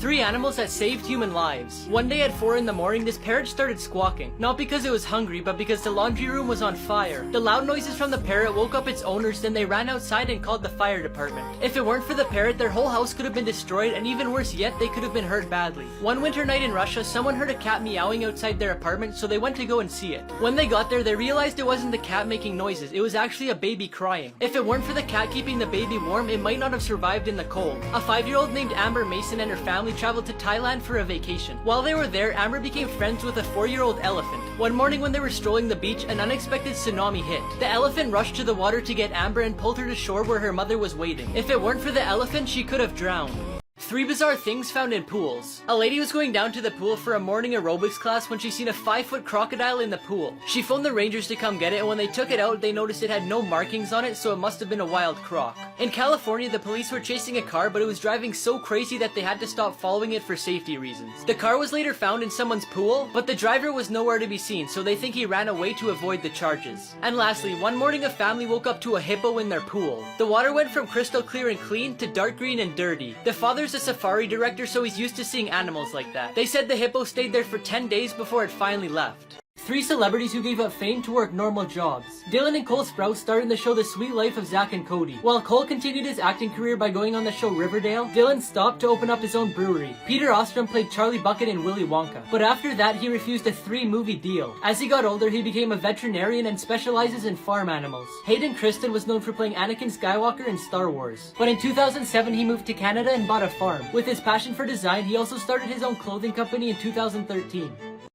3 animals that saved human lives. One day at 4 in the morning, this parrot started squawking. Not because it was hungry, but because the laundry room was on fire. The loud noises from the parrot woke up its owners, then they ran outside and called the fire department. If it weren't for the parrot, their whole house could have been destroyed, and even worse yet, they could have been hurt badly. One winter night in Russia, someone heard a cat meowing outside their apartment, so they went to go and see it. When they got there, they realized it wasn't the cat making noises, it was actually a baby crying. If it weren't for the cat keeping the baby warm, it might not have survived in the cold. A 5-year-old named Amber Mason and her family traveled to Thailand for a vacation. While they were there, Amber became friends with a 4-year-old elephant. One morning when they were strolling the beach, an unexpected tsunami hit. The elephant rushed to the water to get Amber and pulled her to shore where her mother was waiting. If it weren't for the elephant, she could have drowned. 3 bizarre things found in pools. A lady was going down to the pool for a morning aerobics class when she seen a 5-foot crocodile in the pool. She phoned the rangers to come get it, and when they took it out, they noticed it had no markings on it, so it must have been a wild croc. In California, the police were chasing a car, but it was driving so crazy that they had to stop following it for safety reasons. The car was later found in someone's pool, but the driver was nowhere to be seen, so they think he ran away to avoid the charges. And lastly, one morning a family woke up to a hippo in their pool. The water went from crystal clear and clean to dark green and dirty. The father's a safari director, so he's used to seeing animals like that. They said the hippo stayed there for 10 days before it finally left. 3 celebrities who gave up fame to work normal jobs. Dylan and Cole Sprouse starred in the show The Sweet Life of Zack and Cody. While Cole continued his acting career by going on the show Riverdale, Dylan stopped to open up his own brewery. Peter Ostrom played Charlie Bucket in Willy Wonka, but after that he refused a 3-movie deal. As he got older, he became a veterinarian and specializes in farm animals. Hayden Christensen was known for playing Anakin Skywalker in Star Wars. But in 2007 he moved to Canada and bought a farm. With his passion for design, he also started his own clothing company in 2013.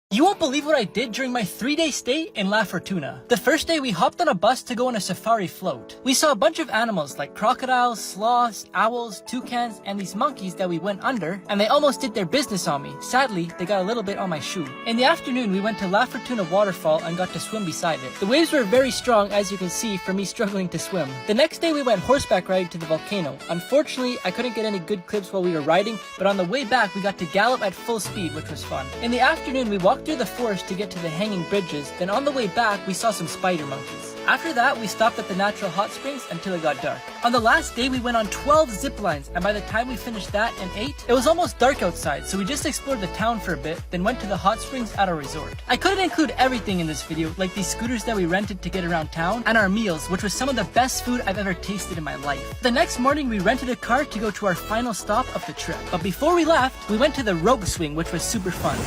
You won't believe what I did during my 3-day stay in La Fortuna. The first day we hopped on a bus to go on a safari float. We saw a bunch of animals like crocodiles, sloths, owls, toucans, and these monkeys that we went under, and they almost did their business on me. Sadly, they got a little bit on my shoe. In the afternoon, we went to La Fortuna waterfall and got to swim beside it. The waves were very strong, as you can see from me struggling to swim. The next day we went horseback riding to the volcano. Unfortunately, I couldn't get any good clips while we were riding, but on the way back we got to gallop at full speed, which was fun. In the afternoon, we walked through the forest to get to the hanging bridges, then on the way back we saw some spider monkeys. After that, we stopped at the natural hot springs until it got dark. On the last day, we went on 12 zip lines, and by the time we finished that and ate, it was almost dark outside, so we just explored the town for a bit, then went to the hot springs at our resort. I couldn't include everything in this video, like these scooters that we rented to get around town, and our meals, which was some of the best food I've ever tasted in my life. The next morning, we rented a car to go to our final stop of the trip. But before we left, we went to the rope swing, which was super fun.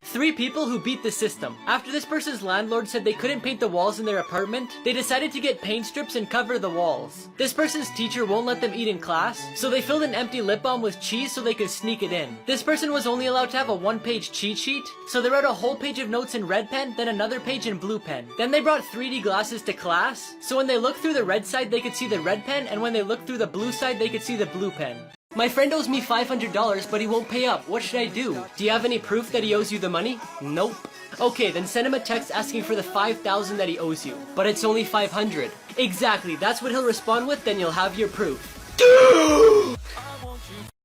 3 people who beat the system. After this person's landlord said they couldn't paint the walls in their apartment, they decided to get paint strips and cover the walls. This person's teacher won't let them eat in class, so they filled an empty lip balm with cheese so they could sneak it in. This person was only allowed to have a 1-page cheat sheet, so they wrote a whole page of notes in red pen, then another page in blue pen. Then they brought 3D glasses to class, so when they looked through the red side they could see the red pen, and when they looked through the blue side they could see the blue pen. My friend owes me $500, but he won't pay up. What should I do? Do you have any proof that he owes you the money? Nope. Okay, then send him a text asking for the $5,000 that he owes you. But it's only $500. Exactly, that's what he'll respond with, then you'll have your proof.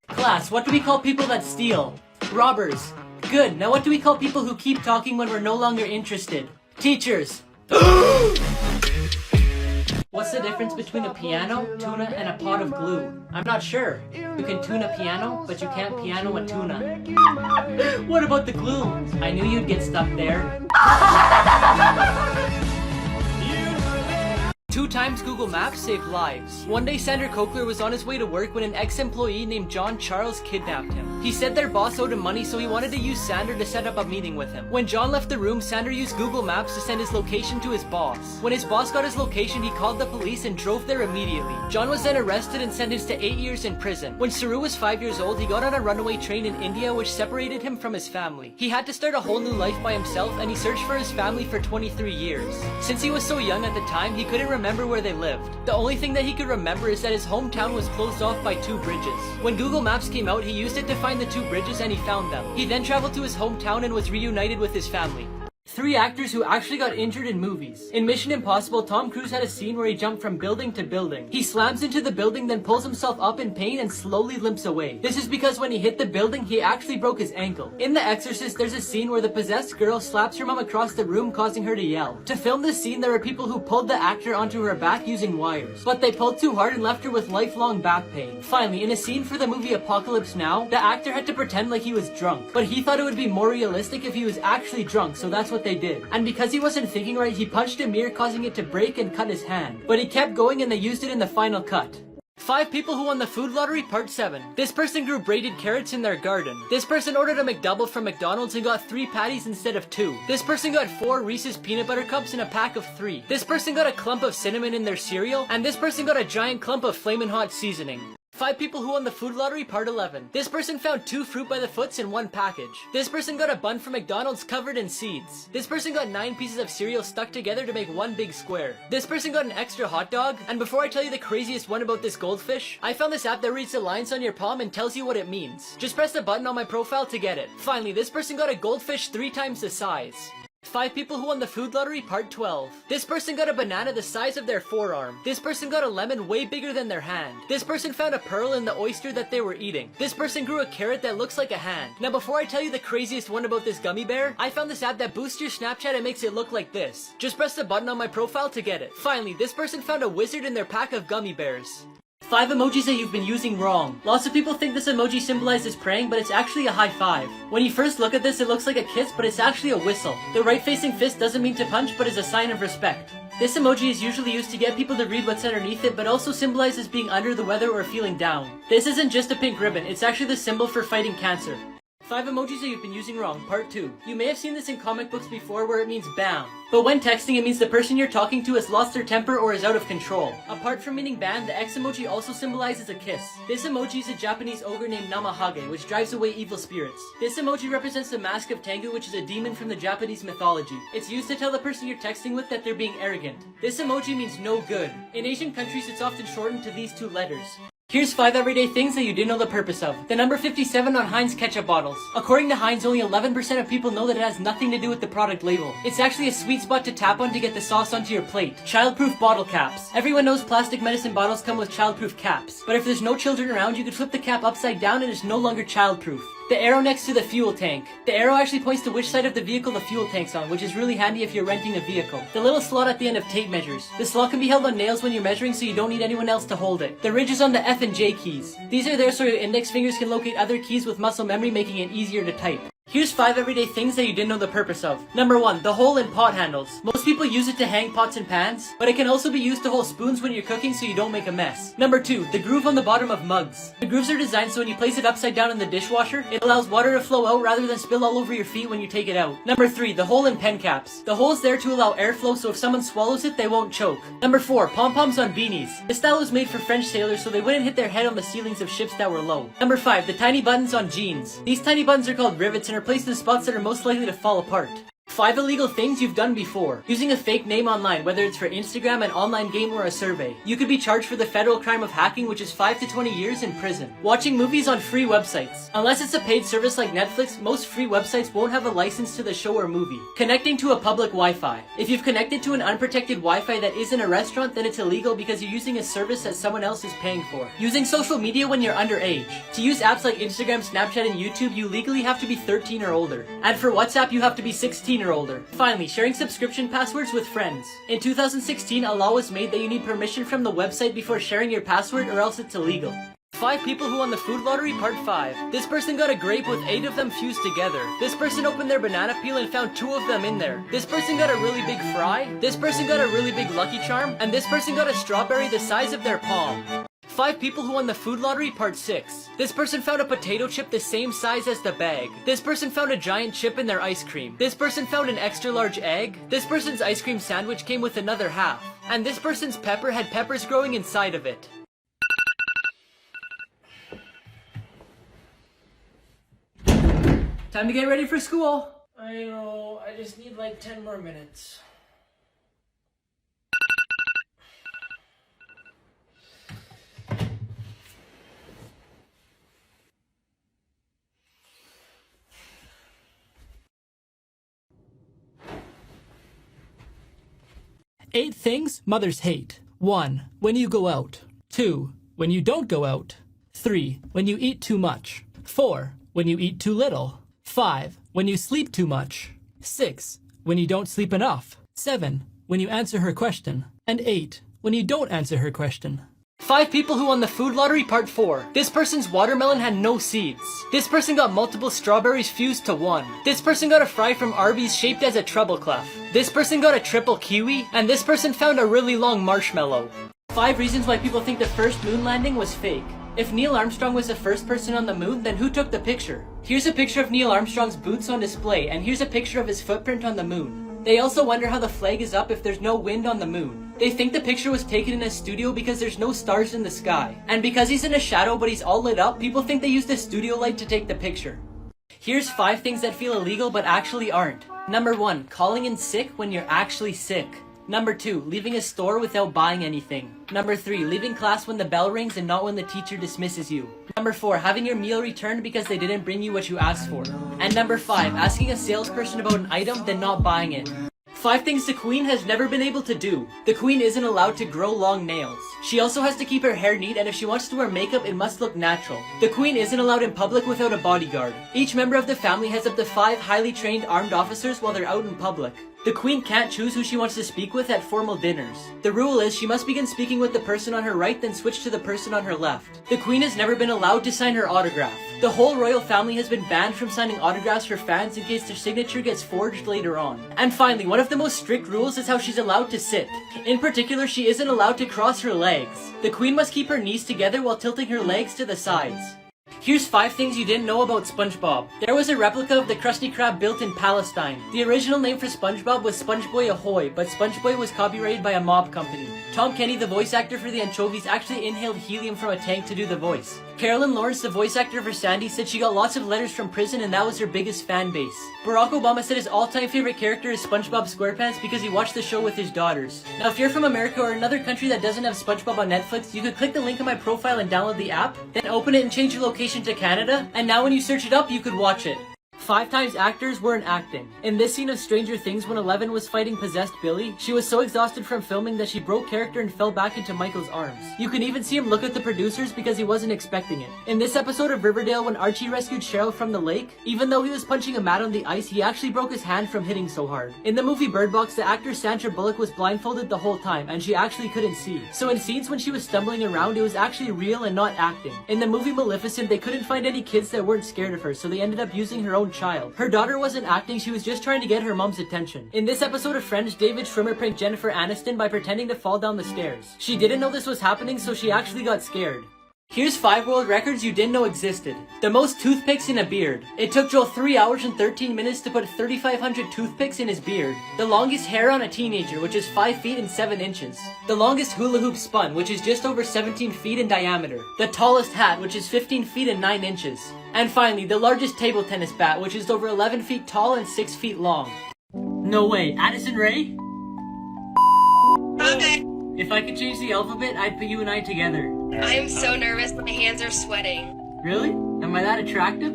Class, what do we call people that steal? Robbers. Good, now what do we call people who keep talking when we're no longer interested? Teachers. What's the difference between a piano, tuna, and a pot of glue? I'm not sure. You can tune a piano, but you can't piano a tuna. What about the glue? I knew you'd get stuck there. 2 times Google Maps saved lives. One day Sander Cochler was on his way to work when an ex-employee named John Charles kidnapped him. He said their boss owed him money, so he wanted to use Sander to set up a meeting with him. When John left the room, Sander used Google Maps to send his location to his boss. When his boss got his location, he called the police and drove there immediately. John was then arrested and sentenced to 8 years in prison. When Saru was 5 years old, he got on a runaway train in India which separated him from his family. He had to start a whole new life by himself, and he searched for his family for 23 years. Since he was so young at the time, he couldn't remember where they lived. The only thing that he could remember is that his hometown was closed off by 2 bridges. When Google Maps came out, he used it to find the 2 bridges and he found them. He then traveled to his hometown and was reunited with his family. 3 actors who actually got injured in movies. In Mission Impossible, Tom Cruise had a scene where he jumped from building to building. He slams into the building, then pulls himself up in pain and slowly limps away. This is because when he hit the building, he actually broke his ankle. In The Exorcist, there's a scene where the possessed girl slaps her mom across the room, causing her to yell. To film this scene, there were people who pulled the actor onto her back using wires, but they pulled too hard and left her with lifelong back pain. Finally, in a scene for the movie Apocalypse Now, the actor had to pretend like he was drunk, but he thought it would be more realistic if he was actually drunk, so that's what they did. And because he wasn't thinking right, he punched a mirror, causing it to break and cut his hand. But he kept going and they used it in the final cut. 5 people who won the food lottery, part 7. This person grew braided carrots in their garden. This person ordered a McDouble from McDonald's and got 3 patties instead of 2. This person got 4 Reese's peanut butter cups in a pack of 3. This person got a clump of cinnamon in their cereal. And this person got a giant clump of Flamin' Hot seasoning. 5 people who won the food lottery, part 11. This person found 2 fruit by the foots in 1 package. This person got a bun from McDonald's covered in seeds. This person got 9 pieces of cereal stuck together to make 1 big square. This person got an extra hot dog. And before I tell you the craziest one about this goldfish, I found this app that reads the lines on your palm and tells you what it means. Just press the button on my profile to get it. Finally, this person got a goldfish 3 times the size. 5 people who won the food lottery, part 12. This person got a banana the size of their forearm. This person got a lemon way bigger than their hand. This person found a pearl in the oyster that they were eating. This person grew a carrot that looks like a hand. Now before I tell you the craziest one about this gummy bear, I found this app that boosts your Snapchat and makes it look like this. Just press the button on my profile to get it. Finally, this person found a wizard in their pack of gummy bears. 5 emojis that you've been using wrong. Lots of people think this emoji symbolizes praying, but it's actually a high five. When you first look at this, it looks like a kiss, but it's actually a whistle. The right-facing fist doesn't mean to punch, but is a sign of respect. This emoji is usually used to get people to read what's underneath it, but also symbolizes being under the weather or feeling down. This isn't just a pink ribbon, it's actually the symbol for fighting cancer. 5 emojis that you've been using wrong, part 2. You may have seen this in comic books before where it means bam. But when texting, it means the person you're talking to has lost their temper or is out of control. Apart from meaning ban, the X emoji also symbolizes a kiss. This emoji is a Japanese ogre named Namahage, which drives away evil spirits. This emoji represents the mask of Tengu, which is a demon from the Japanese mythology. It's used to tell the person you're texting with that they're being arrogant. This emoji means no good. In Asian countries, it's often shortened to these 2 letters. Here's 5 everyday things that you didn't know the purpose of. The number 57 on Heinz ketchup bottles. According to Heinz, only 11% of people know that it has nothing to do with the product label. It's actually a sweet spot to tap on to get the sauce onto your plate. Childproof bottle caps. Everyone knows plastic medicine bottles come with childproof caps. But if there's no children around, you could flip the cap upside down and it's no longer childproof. The arrow next to the fuel tank. The arrow actually points to which side of the vehicle the fuel tank's on, which is really handy if you're renting a vehicle. The little slot at the end of tape measures. The slot can be held on nails when you're measuring, so you don't need anyone else to hold it. The ridge is on the F and J keys. These are there so your index fingers can locate other keys with muscle memory, making it easier to type. Here's 5 everyday things that you didn't know the purpose of. Number 1, the hole in pot handles. Most people use it to hang pots and pans, but it can also be used to hold spoons when you're cooking so you don't make a mess. Number 2, the groove on the bottom of mugs. The grooves are designed so when you place it upside down in the dishwasher, it allows water to flow out rather than spill all over your feet when you take it out. Number 3, the hole in pen caps. The hole is there to allow airflow so if someone swallows it, they won't choke. Number 4, pom-poms on beanies. This style was made for French sailors so they wouldn't hit their head on the ceilings of ships that were low. Number 5, the tiny buttons on jeans. These tiny buttons are called rivets and are placed in spots that are most likely to fall apart. 5 illegal things you've done before. Using a fake name online, whether it's for Instagram, an online game, or a survey. You could be charged for the federal crime of hacking, which is 5 to 20 years in prison. Watching movies on free websites. Unless it's a paid service like Netflix, most free websites won't have a license to the show or movie. Connecting to a public Wi-Fi. If you've connected to an unprotected Wi-Fi that isn't a restaurant, then it's illegal because you're using a service that someone else is paying for. Using social media when you're underage. To use apps like Instagram, Snapchat, and YouTube, you legally have to be 13 or older. And for WhatsApp, you have to be 16 or older. Finally, sharing subscription passwords with friends. In 2016, a law was made that you need permission from the website before sharing your password or else it's illegal. 5 people who won the food lottery, part 5. This person got a grape with 8 of them fused together. This person opened their banana peel and found 2 of them in there. This person got a really big fry. This person got a really big Lucky Charm. And this person got a strawberry the size of their palm. 5 people who won the food lottery, part 6. This person found a potato chip the same size as the bag. This person found a giant chip in their ice cream. This person found an extra large egg. This person's ice cream sandwich came with another half. And this person's pepper had peppers growing inside of it. Time to get ready for school. I know, I just need like 10 more minutes. 8 things mothers hate. 1. When you go out. 2. When you don't go out. 3. When you eat too much. 4. When you eat too little. 5. When you sleep too much. 6. When you don't sleep enough. 7. When you answer her question. And 8. When you don't answer her question. 5 people who won the food lottery part 4. This person's watermelon had no seeds. This person got multiple strawberries fused to one. This person got a fry from Arby's shaped as a treble clef. This person got a triple kiwi. And this person found a really long marshmallow. 5 reasons why people think the first moon landing was fake. If Neil Armstrong was the first person on the moon, then who took the picture? Here's a picture of Neil Armstrong's boots on display, and here's a picture of his footprint on the moon. They also wonder how the flag is up if there's no wind on the moon. They think the picture was taken in a studio because there's no stars in the sky. And because he's in a shadow but he's all lit up, people think they used a studio light to take the picture. Here's 5 things that feel illegal but actually aren't. Number 1, calling in sick when you're actually sick. Number 2, leaving a store without buying anything. Number 3, leaving class when the bell rings and not when the teacher dismisses you. Number 4, having your meal returned because they didn't bring you what you asked for. And number 5, asking a salesperson about an item then not buying it. 5 things the Queen has never been able to do. The Queen isn't allowed to grow long nails. She also has to keep her hair neat, and if she wants to wear makeup, it must look natural. The Queen isn't allowed in public without a bodyguard. Each member of the family has up to 5 highly trained armed officers while they're out in public. The Queen can't choose who she wants to speak with at formal dinners. The rule is she must begin speaking with the person on her right, then switch to the person on her left. The Queen has never been allowed to sign her autograph. The whole royal family has been banned from signing autographs for fans in case their signature gets forged later on. And finally, one of the most strict rules is how she's allowed to sit. In particular, she isn't allowed to cross her legs. The Queen must keep her knees together while tilting her legs to the sides. Here's 5 things you didn't know about SpongeBob. There was a replica of the Krusty Krab built in Palestine. The original name for SpongeBob was SpongeBoy Ahoy, but SpongeBoy was copyrighted by a mob company. Tom Kenny, the voice actor for the anchovies, actually inhaled helium from a tank to do the voice. Carolyn Lawrence, the voice actor for Sandy, said she got lots of letters from prison and that was her biggest fan base. Barack Obama said his all-time favorite character is SpongeBob SquarePants because he watched the show with his daughters. Now if you're from America or another country that doesn't have SpongeBob on Netflix, you could click the link in my profile and download the app, then open it and change your location to Canada, and now when you search it up, you could watch it. 5 times actors weren't acting. In this scene of Stranger Things when Eleven was fighting possessed Billy, she was so exhausted from filming that she broke character and fell back into Michael's arms. You can even see him look at the producers because he wasn't expecting it. In this episode of Riverdale when Archie rescued Cheryl from the lake, even though he was punching a mat on the ice, he actually broke his hand from hitting so hard. In the movie Bird Box, the actor Sandra Bullock was blindfolded the whole time and she actually couldn't see. So in scenes when she was stumbling around, it was actually real and not acting. In the movie Maleficent, they couldn't find any kids that weren't scared of her, so they ended up using her own child. Her daughter wasn't acting, she was just trying to get her mom's attention. In this episode of Friends, David Schwimmer pranked Jennifer Aniston by pretending to fall down the stairs. She didn't know this was happening, so she actually got scared. Here's 5 world records you didn't know existed. The most toothpicks in a beard. It took Joel 3 hours and 13 minutes to put 3,500 toothpicks in his beard. The longest hair on a teenager, which is 5 feet and 7 inches. The longest hula hoop spun, which is just over 17 feet in diameter. The tallest hat, which is 15 feet and 9 inches. And finally, the largest table tennis bat, which is over 11 feet tall and 6 feet long. No way, Addison Rae? Okay. If I could change the alphabet, I'd put you and I together. I am so nervous, my hands are sweating. Really? Am I that attractive?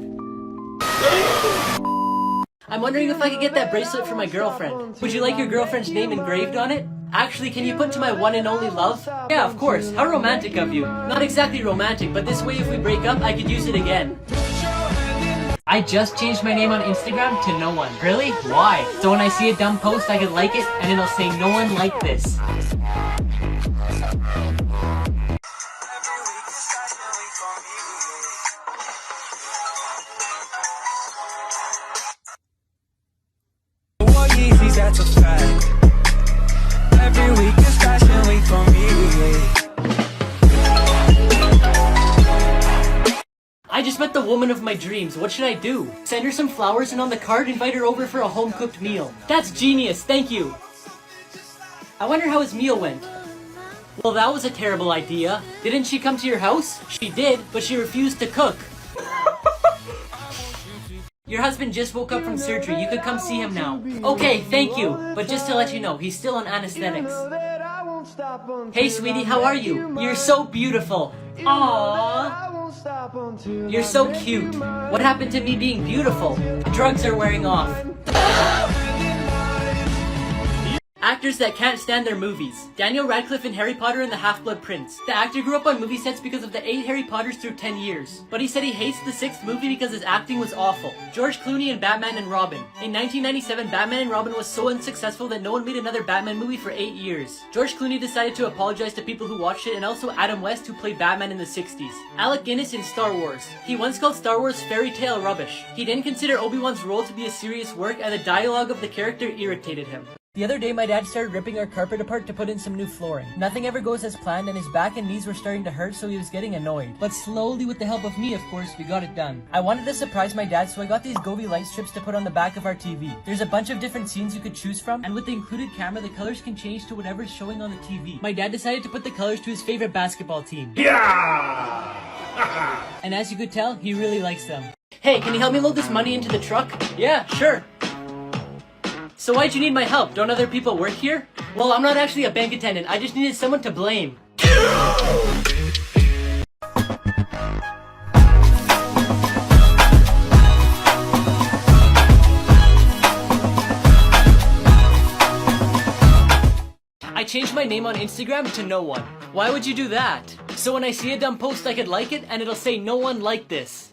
I'm wondering if I could get that bracelet for my girlfriend. Would you like your girlfriend's name engraved on it? Actually, can you put to my one and only love? Yeah, of course. How romantic of you. Not exactly romantic, but this way if we break up, I could use it again. I just changed my name on Instagram to no one. Really? Why? So when I see a dumb post, I could like it, and it'll say no one liked this. That's a fact. Every week is Fashion Week for me. I just met the woman of my dreams. What should I do? Send her some flowers and on the card invite her over for a home-cooked meal. That's genius, thank you. I wonder how his meal went. Well, that was a terrible idea. Didn't she come to your house? She did, but she refused to cook. Your husband just woke up from surgery. You could come see him now. Okay, thank you. But just to let you know, he's still on anesthetics. Hey, sweetie, how are you? You're so beautiful. Aww. You're so cute. What happened to me being beautiful? Drugs are wearing off. Actor actors that can't stand their movies. Daniel Radcliffe in Harry Potter and the Half-Blood Prince. The actor grew up on movie sets because of the 8 Harry Potters through 10 years. But he said he hates the 6th movie because his acting was awful. George Clooney in Batman and Robin. In 1997, Batman and Robin was so unsuccessful that no one made another Batman movie for 8 years. George Clooney decided to apologize to people who watched it, and also Adam West, who played Batman in the 60s. Alec Guinness in Star Wars. He once called Star Wars fairy tale rubbish. He didn't consider Obi-Wan's role to be a serious work, and the dialogue of the character irritated him. The other day, my dad started ripping our carpet apart to put in some new flooring. Nothing ever goes as planned, and his back and knees were starting to hurt, so he was getting annoyed. But slowly, with the help of me, of course, we got it done. I wanted to surprise my dad, so I got these Gobi light strips to put on the back of our TV. There's a bunch of different scenes you could choose from, and with the included camera, the colors can change to whatever's showing on the TV. My dad decided to put the colors to his favorite basketball team. Yeah! And as you could tell, he really likes them. Hey, can you help me load this money into the truck? Yeah, sure. So why'd you need my help? Don't other people work here? Well, I'm not actually a bank attendant. I just needed someone to blame. I changed my name on Instagram to no one. Why would you do that? So when I see a dumb post, I could like it and it'll say no one liked this.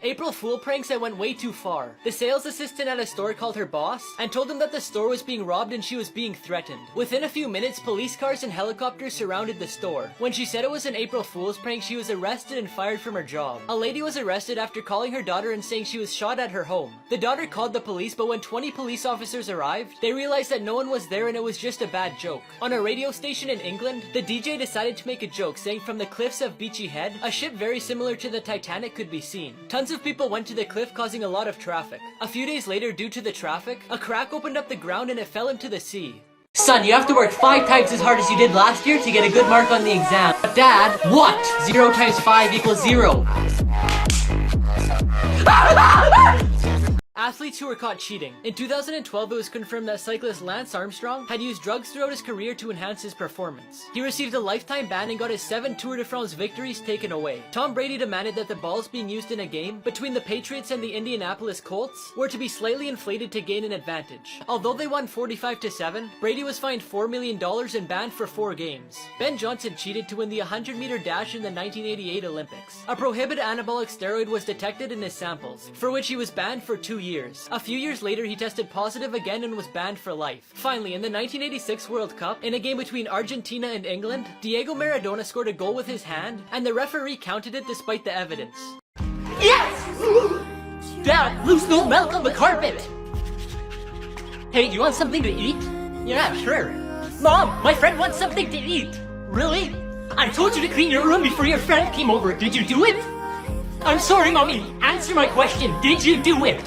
April Fool pranks that went way too far. The sales assistant at a store called her boss and told him that the store was being robbed and she was being threatened. Within a few minutes, police cars and helicopters surrounded the store. When she said it was an April Fool's prank, she was arrested and fired from her job. A lady was arrested after calling her daughter and saying she was shot at her home. The daughter called the police, but when 20 police officers arrived, they realized that no one was there and it was just a bad joke. On a radio station in England, the DJ decided to make a joke, saying from the cliffs of Beachy Head, a ship very similar to the Titanic could be seen. Tons of people went to the cliff, causing a lot of traffic. A few days later, due to the traffic, a crack opened up the ground and it fell into the sea. Son, you have to work 5 times as hard as you did last year to get a good mark on the exam. But Dad, what? 0 times 5 equals 0. Athletes who were caught cheating. In 2012, it was confirmed that cyclist Lance Armstrong had used drugs throughout his career to enhance his performance. He received a lifetime ban and got his 7 Tour de France victories taken away. Tom Brady demanded that the balls being used in a game between the Patriots and the Indianapolis Colts were to be slightly inflated to gain an advantage. Although they won 45-7, Brady was fined $4 million and banned for 4 games. Ben Johnson cheated to win the 100-meter dash in the 1988 Olympics. A prohibited anabolic steroid was detected in his samples, for which he was banned for 2 years. A few years later, he tested positive again and was banned for life. Finally, in the 1986 World Cup, in a game between Argentina and England, Diego Maradona scored a goal with his hand, and the referee counted it despite the evidence. Yes! Dad, loose no milk on the carpet! Hey, you want something to eat? Yeah, sure. Mom, my friend wants something to eat! Really? I told you to clean your room before your friend came over. Did you do it? I'm sorry, Mommy. Answer my question. Did you do it?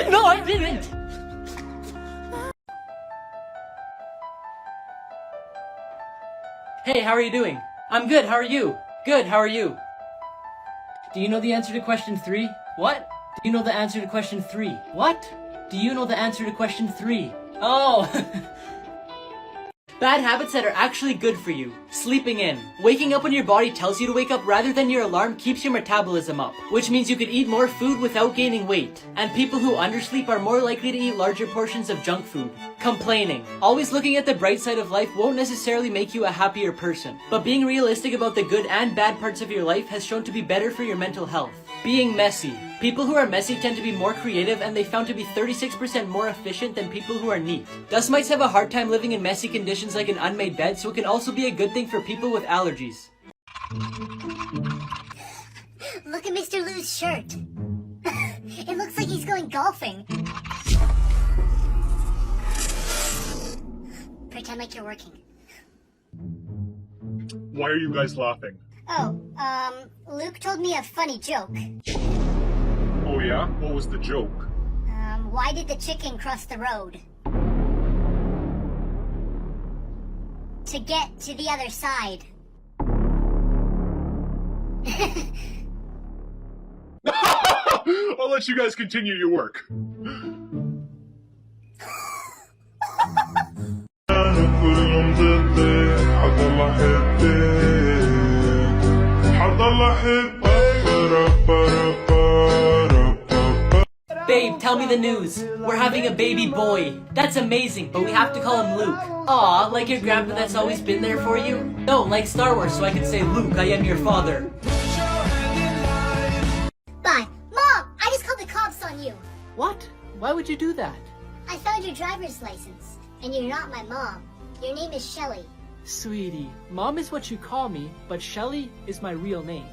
No, I didn't! Hey, how are you doing? I'm good, how are you? Good, how are you? Do you know the answer to question 3? What? Do you know the answer to question 3? What? Do you know the answer to question 3? Oh! Bad habits that are actually good for you. Sleeping in. Waking up when your body tells you to wake up rather than your alarm keeps your metabolism up, which means you could eat more food without gaining weight. And people who undersleep are more likely to eat larger portions of junk food. Complaining. Always looking at the bright side of life won't necessarily make you a happier person, but being realistic about the good and bad parts of your life has shown to be better for your mental health. Being messy. People who are messy tend to be more creative, and they found to be 36% more efficient than people who are neat. Dust mites have a hard time living in messy conditions like an unmade bed, so it can also be a good thing for people with allergies. Look at Mr. Lou's shirt. It looks like he's going golfing. Pretend like you're working. Why are you guys laughing? Oh, Luke told me a funny joke. Oh yeah? What was the joke? Why did the chicken cross the road? To get to the other side. Oh I'll let you guys continue your work. Babe, tell me the news. We're having a baby boy. That's amazing, but we have to call him Luke. Aw, like your grandpa that's always been there for you? No, like Star Wars, so I can say, Luke, I am your father. Bye. Mom, I just called the cops on you. What? Why would you do that? I found your driver's license, and you're not my mom. Your name is Shelly. Sweetie, Mom is what you call me, but Shelly is my real name.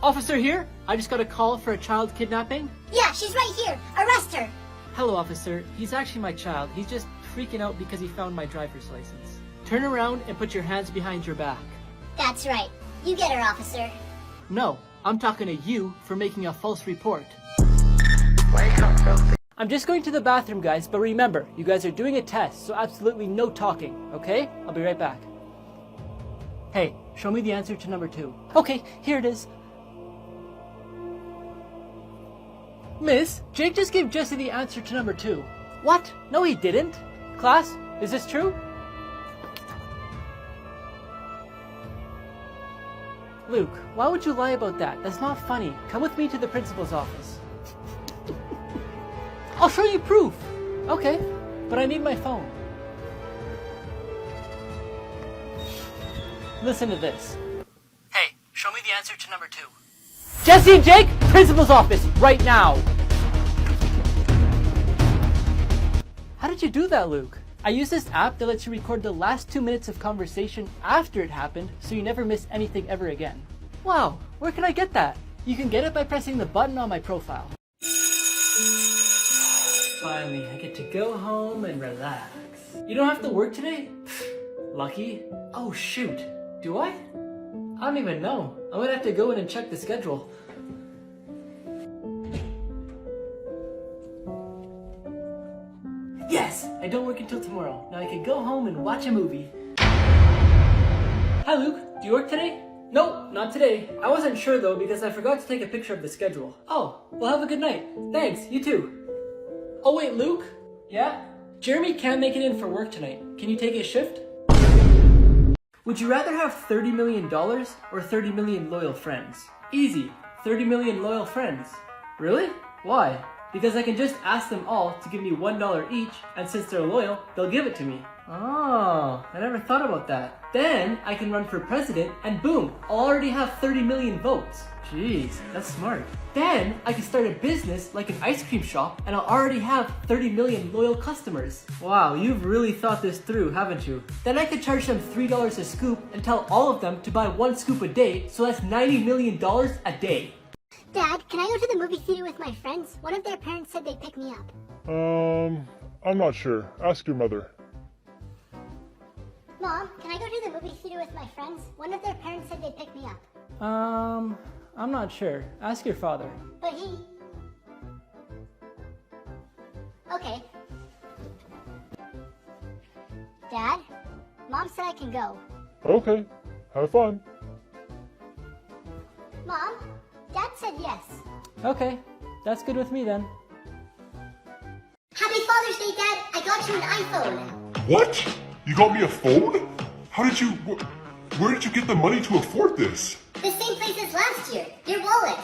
Officer here? I just got a call for a child kidnapping. Yeah, she's right here. Arrest her. Hello, officer. He's actually my child. He's just freaking out because he found my driver's license. Turn around and put your hands behind your back. That's right. You get her, officer. No, I'm talking to you for making a false report. I'm just going to the bathroom, guys, but remember, you guys are doing a test, so absolutely no talking, okay? I'll be right back. Hey, show me the answer to number 2. Okay, here it is. Miss, Jake just gave Jesse the answer to number 2. What? No, he didn't. Class, is this true? Luke, why would you lie about that? That's not funny. Come with me to the principal's office. I'll show you proof. Okay, but I need my phone. Listen to this. Hey, show me the answer to number 2. Jesse and Jake, principal's office, right now. How did you do that, Luke? I use this app that lets you record the last 2 minutes of conversation after it happened, so you never miss anything ever again. Wow, where can I get that? You can get it by pressing the button on my profile. Finally, I get to go home and relax. You don't have to work today? Lucky. Oh shoot, do I? I don't even know. I'm gonna have to go in and check the schedule. Yes! I don't work until tomorrow. Now I can go home and watch a movie. Hi Luke, do you work today? Nope, not today. I wasn't sure though because I forgot to take a picture of the schedule. Oh, well have a good night. Thanks, you too. Oh wait, Luke? Yeah? Jeremy can't make it in for work tonight. Can you take his shift? Would you rather have $30 million or 30 million loyal friends? Easy, 30 million loyal friends. Really? Why? Because I can just ask them all to give me $1 each, and since they're loyal, they'll give it to me. Oh, I never thought about that. Then I can run for president and boom, I'll already have 30 million votes. Jeez, that's smart. Then I can start a business like an ice cream shop and I'll already have 30 million loyal customers. Wow, you've really thought this through, haven't you? Then I could charge them $3 a scoop and tell all of them to buy 1 scoop a day, so that's $90 million a day. Dad, can I go to the movie theater with my friends? One of their parents said they'd pick me up. I'm not sure. Ask your mother. Mom, can I go to the movie theater with my friends? One of their parents said they'd pick me up. I'm not sure. Ask your father. But he... Okay. Dad, Mom said I can go. Okay. Have fun. Mom, Dad said yes. Okay, that's good with me then. Happy Father's Day, Dad! I got you an iPhone! What? You got me a phone? How did you... Where did you get the money to afford this? The same place as last year. Your wallet.